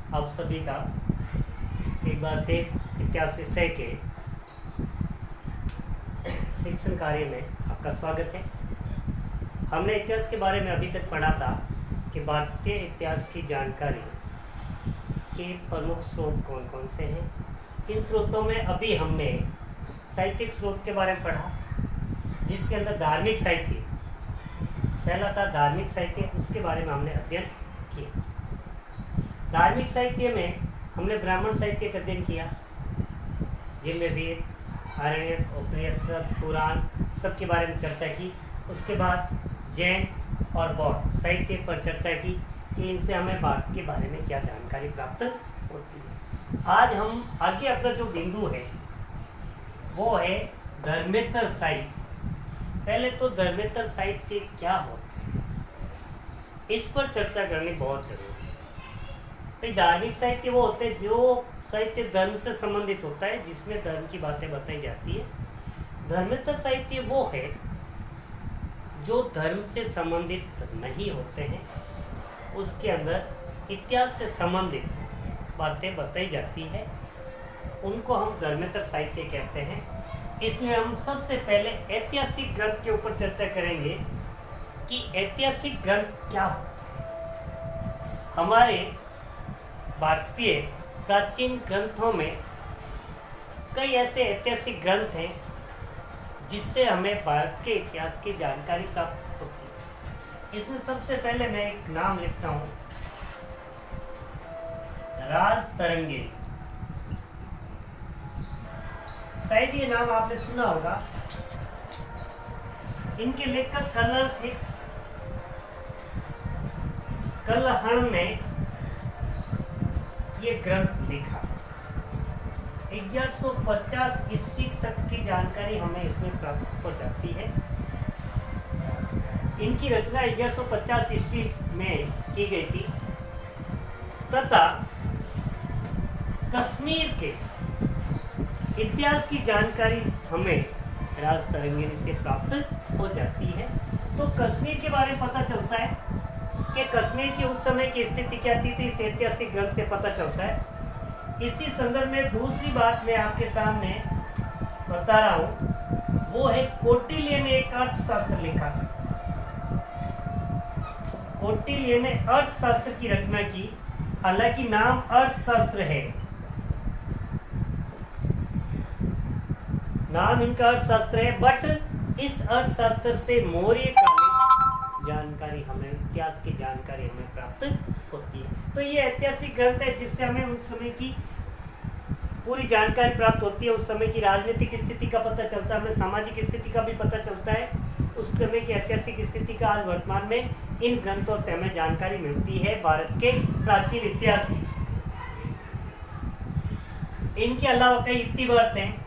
आप सभी का एक बार फिर इतिहास विषय के शिक्षण कार्य में आपका स्वागत है। हमने इतिहास के बारे में अभी तक पढ़ा था कि भारतीय इतिहास की जानकारी के प्रमुख स्रोत कौन कौन से हैं। इन स्रोतों में अभी हमने साहित्यिक स्रोत के बारे में पढ़ा, जिसके अंदर धार्मिक साहित्य पहला था। धार्मिक साहित्य, उसके बारे में हमने अध्ययन किया। धार्मिक साहित्य में हमने ब्राह्मण साहित्य का अध्ययन किया, जिनमें वेद, आरण्यक, उपनिषद, पुराण सब के बारे में चर्चा की। उसके बाद जैन और बौद्ध साहित्य पर चर्चा की कि इनसे हमें भारत के बारे में क्या जानकारी प्राप्त होती है। आज हम आगे अपना जो बिंदु है वो है धर्मेतर साहित्य। पहले तो धर्मेतर साहित्य क्या होते हैं, इस पर चर्चा करनी बहुत जरूरी है। भाई, धार्मिक साहित्य वो होते हैं जो साहित्य धर्म से संबंधित होता है, जिसमें धर्म की बातें बताई जाती है। धर्मेतर साहित्य वो है जो धर्म से संबंधित नहीं होते हैं, उसके अंदर इतिहास से संबंधित बातें बताई जाती है, उनको हम धर्मेतर साहित्य कहते हैं। इसमें हम सबसे पहले ऐतिहासिक ग्रंथ के ऊपर चर्चा करेंगे कि ऐतिहासिक ग्रंथ क्या होते हैं। हमारे भारतीय प्राचीन ग्रंथों में कई ऐसे ऐतिहासिक ग्रंथ हैं जिससे हमें भारत के इतिहास की जानकारी प्राप्त होती है। इसमें सबसे पहले मैं एक नाम लिखता हूँ, राजतरंगिणी। शायद ये नाम आपने सुना होगा। इनके लेखक कल्हड़ थे। कल्हड़ ने ये ग्रंथ लिखा। 1150 ईस्वी तक की जानकारी हमें इसमें प्राप्त हो जाती है। इनकी रचना 1150 ईस्वी में की गई थी तथा कश्मीर के इतिहास की जानकारी हमें राजतरंगिणी से प्राप्त हो जाती है। तो कश्मीर के बारे में पता चलता है कि कश्मीर की उस समय की स्थिति क्या थी, तो इस ऐतिहासिक ग्रंथ से पता चलता है। इसी संदर्भ में दूसरी बात मैं आपके सामने बता रहा हूँ, वो है कौटिल्य ने एक अर्थशास्त्र लिखा था। कौटिल्य ने अर्थशास्त्र की रचना की। हालांकि नाम अर्थशास्त्र है, नाम इनका अर्थशास्त्र है, बट इस अर्थशास्त्र से मौर्यकालीन जानकारी हमें, इतिहास की जानकारी हमें प्राप्त होती है। तो ये ऐतिहासिक ग्रंथ है जिससे हमें उस समय की पूरी जानकारी प्राप्त होती है। उस समय की राजनीतिक स्थिति का पता चलता है, हमें सामाजिक स्थिति का भी पता चलता है, उस समय की ऐतिहासिक स्थिति का। आज वर्तमान में इन ग्रंथों से हमें जानकारी मिलती है भारत के प्राचीन इतिहास की। इनके अलावा कई इतिवृत्त हैं,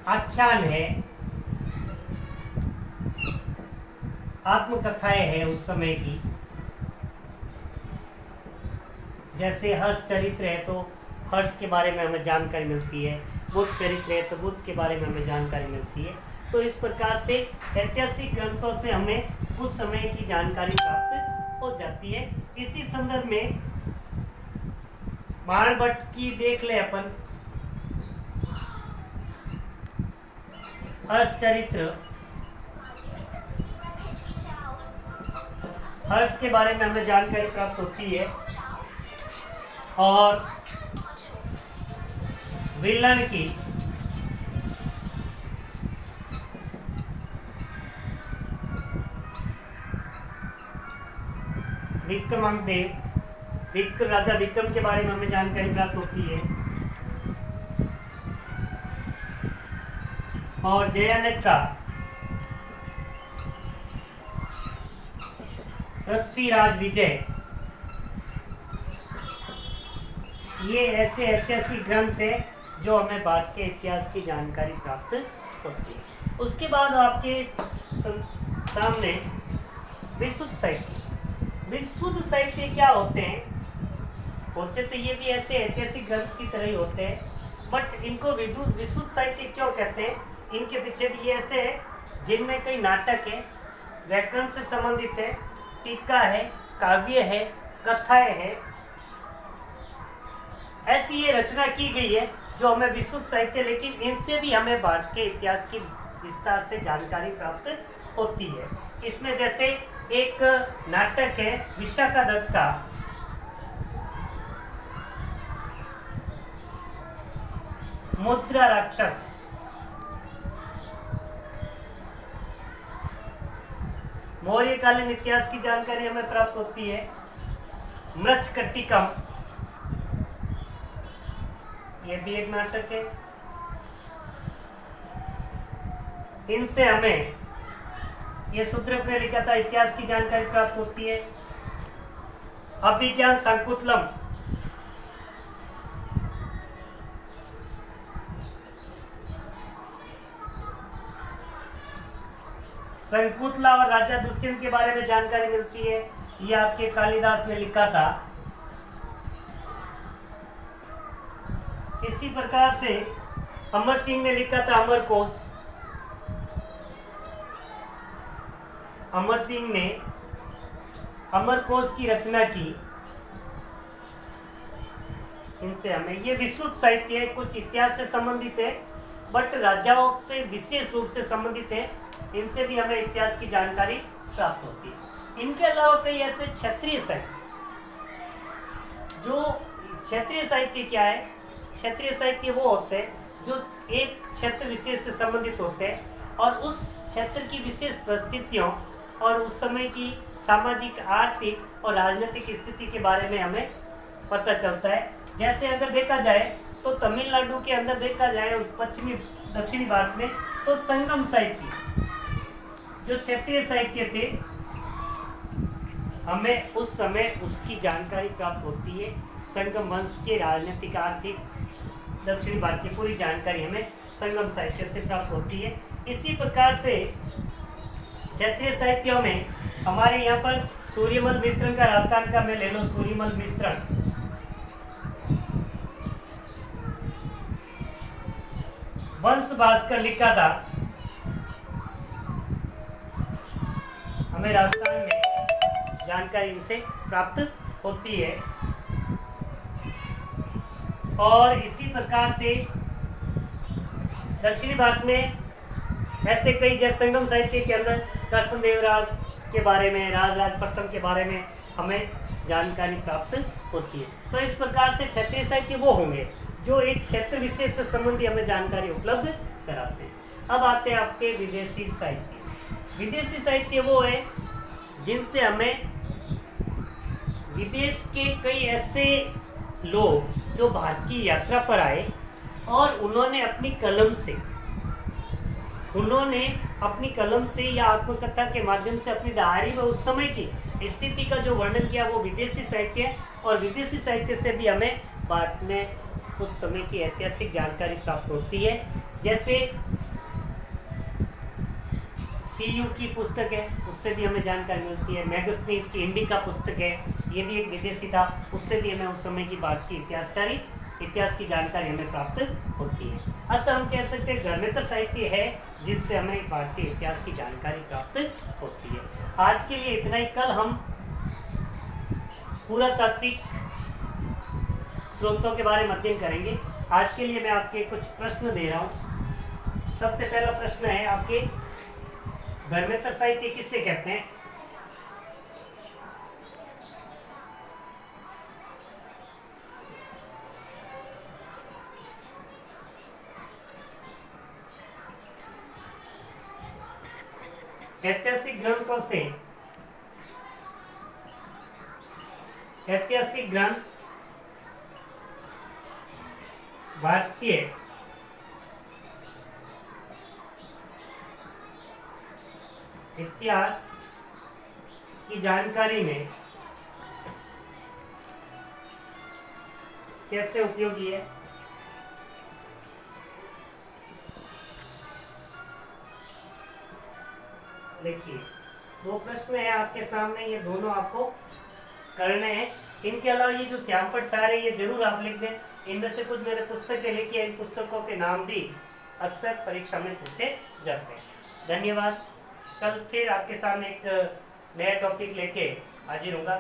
आख्यान है, आत्मकथाएं हैं उस समय की। जैसे हर्ष चरित्र है तो हर्ष के बारे में हमें जानकारी मिलती है, बुद्ध चरित्र है तो बुद्ध के बारे में हमें जानकारी मिलती है। तो इस प्रकार से ऐतिहासिक ग्रंथों से हमें उस समय की जानकारी प्राप्त हो जाती है। इसी संदर्भ में बाणभट्ट की देख ले अपन, हर्ष चरित्र, हर्ष के बारे में हमें जानकारी प्राप्त होती है। और विलन की राजा विक्रम के बारे में हमें जानकारी प्राप्त होती है। और जयानक का पृथ्वीराज विजय, ये ऐसे ऐतिहासिक ग्रंथ है जो हमें भारत के इतिहास की जानकारी प्राप्त होती है। उसके बाद आपके सामने विशुद्ध साहित्य। विशुद्ध साहित्य क्या होते हैं? होते तो ये भी ऐसे ऐतिहासिक ग्रंथ की तरह ही होते हैं, बट इनको विशुद्ध साहित्य क्यों कहते हैं? इनके पीछे भी ये ऐसे है जिनमें कई नाटक है, व्याकरण से संबंधित है, टीका है, काव्य है, कथाएं है, ऐसी ये रचना की गई है जो हमें विशुद्ध साहित्य, लेकिन इनसे भी हमें भारत के इतिहास की विस्तार से जानकारी प्राप्त होती है। इसमें जैसे एक नाटक है विशाखा दत्त का, मुद्रा राक्षस। मौर्यकालीन इतिहास की जानकारी हमें प्राप्त होती है। मृच्छकटिकम, यह भी एक नाटक है। इनसे हमें ये शूद्रक ने लिखा था इतिहास की जानकारी प्राप्त होती है। अभिज्ञान संकुतलम, संकुतला और राजा दुष्यंत के बारे में जानकारी मिलती है। ये आपके कालिदास ने लिखा था। इसी प्रकार से अमर सिंह ने लिखा था अमरकोश। अमर सिंह ने अमरकोश की रचना की। इनसे हमें ये विशुद्ध साहित्य है, कुछ इतिहास से संबंधित है बट राजाओं से विशेष रूप से संबंधित है। इनसे भी हमें इतिहास की जानकारी प्राप्त होती है। इनके अलावा कई ऐसे क्षत्रिय साहित्य, जो क्षेत्रीय साहित्य क्या है? क्षेत्रीय साहित्य वो होते हैं जो एक क्षेत्र विशेष से संबंधित होते हैं और उस क्षेत्र की विशेष परिस्थितियों और उस समय की सामाजिक, आर्थिक और राजनीतिक स्थिति के बारे में हमें पता चलता है। जैसे अगर देखा जाए तो तमिलनाडु के अंदर देखा जाए पश्चिमी दक्षिणी भारत में तो संगम साहित्य, जो क्षेत्रीय साहित्य थे, हमें उस समय उसकी जानकारी प्राप्त होती है। संगम वंश के राजनीतिक, आर्थिक, दक्षिणी भारत की पूरी जानकारी हमें संगम साहित्य से प्राप्त होती है। इसी प्रकार से क्षेत्रीय साहित्यों में हमारे यहाँ पर सूर्यमल मिश्रण का, राजस्थान का मैं ले लो सूर्यमल मिश्रण, वंश भास्कर लिखा था। हमें राजस्थान में जानकारी इनसे प्राप्त होती है। और इसी प्रकार से दक्षिणी भारत में ऐसे कई, जैसे संगम साहित्य के अंदर कृष्णदेवराय के बारे में, राजराज प्रथम के बारे में हमें जानकारी प्राप्त होती है। तो इस प्रकार से क्षेत्रीय साहित्य वो होंगे जो एक क्षेत्र विशेष से संबंधी हमें जानकारी उपलब्ध कराते हैं। अब आते हैं आपके विदेशी साहित्य। विदेशी साहित्य वो है जिनसे हमें विदेश के कई ऐसे लोग जो भारत की यात्रा पर आए और उन्होंने अपनी कलम से या आत्मकथा के माध्यम से अपनी डायरी में उस समय की स्थिति का जो वर्णन किया, वो विदेशी साहित्य है। और विदेशी साहित्य से भी हमें भारत में उस समय की ऐतिहासिक जानकारी प्राप्त होती है। जैसे सीयू की पुस्तक है, उससे भी हमें जानकारी मिलती है। मैगस्थनीज की इंडिका पुस्तक है, ये भी एक विदेशी था, उससे भी हमें उस समय की भारत की इतिहास की जानकारी हमें प्राप्त होती है। अतः हम कह सकते हैं धर्मेतर साहित्य है जिनसे हमें भारतीय इतिहास की जानकारी प्राप्त होती है। आज के लिए इतना ही। कल हम पुरातात्विक स्रोतों के बारे में अध्ययन करेंगे। आज के लिए मैं आपके कुछ प्रश्न दे रहा हूँ। सबसे पहला प्रश्न है आपके, धर्मेतर साहित्य किससे कहते हैं? ऐतिहासिक ग्रंथ भारतीय इतिहास की जानकारी में कैसे उपयोगी है? देखिए, दो प्रश्न है आपके सामने, ये दोनों आपको करने हैं। इनके अलावा ये जो श्यामपट सार है, ये जरूर आप लिख दें। इनमें से कुछ मैंने पुस्तकें लिखी है, इन पुस्तकों के नाम भी अक्सर परीक्षा में पूछे जाते हैं। धन्यवाद। कल फिर आपके सामने एक नया टॉपिक लेके हाजिर होगा।